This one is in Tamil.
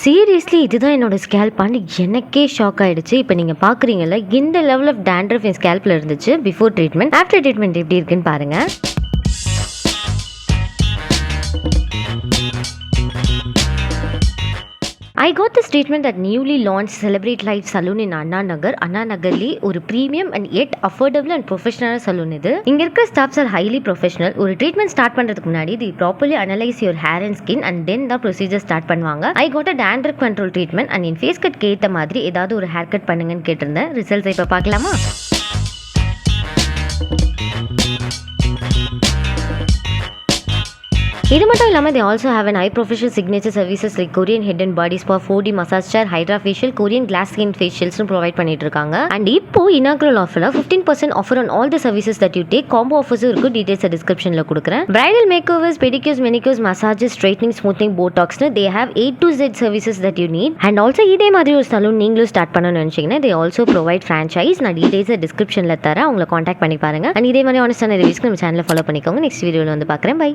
சீரியஸ்லி இதுதான் என்னோட ஸ்கேல்பான்னு எனக்கே ஷாக் ஆயிடுச்சு. இப்போ நீங்கள் பார்க்குறீங்கல்ல, இந்த லெவல் ஆஃப் டேண்ட்ரஃப் என் ஸ்கேல்பில் இருந்துச்சு பிஃபோர் ட்ரீட்மெண்ட். ஆஃப்டர் ட்ரீட்மெண்ட் எப்படி இருக்குன்னு பாருங்கள். I got this treatment at newly launched Celebrate Life Saloon in Anna Nagar. Anna Nagarli ஒரு premium and yet affordable and professional saloon இது. இங்க இருக்கிற staffs are highly professional. ஒரு treatment start பண்றதுக்கு முன்னாடி they properly analyze your hair and skin and then the procedure start பண்ணுவாங்க. I got a dandruff control treatment and in face cut கேத்த மாதிரி ஏதாவது ஒரு hair cut பண்ணுங்கன்னு கேட்டிருந்தேன். ரிசல்ட்ஸ் இப்ப பார்க்கலாமா? இது மட்டும் இல்லாமல் they also have an eye professional signature services like Korean head and body spa, 4D massage chair, Hydra facial, Korean glass skin facials provide பண்ணிட்டு இருக்காங்க. அண்ட் இப்போ இனாகுரல் ஆஃபர்ல 15% offer on all the services that you take. Combo ஆஃபர்ஸும் இருக்கு. டீடைல்ஸ் டிஸ்கிரிப்ஷன்ல கொடுக்குறேன். Bridal makeovers, pedicures, manicures, massages, straightening, smoothing, போடாக்ஸ்னு they have A to Z services that you need. And also இதே மாதிரி ஒரு சலூன் நீங்களும் ஸ்டார்ட் பண்ணணும்னு நினைச்சீங்கன்னா they also provide franchise. நான் டீடைல்ஸ் டிஸ்கிரிப்ஷன்ல தரேன். அவங்களை காண்டாக்ட் பண்ணி பாருங்க. அண்ட் இதே மாதிரி ஆனஸ்டான ரிவ்யூஸ்க்கு நம்ம சேனலை ஃபாலோ பண்ணிக்கோங்க. நெக்ஸ்ட் வீடியோவில் வந்து பார்க்குறேன். பை.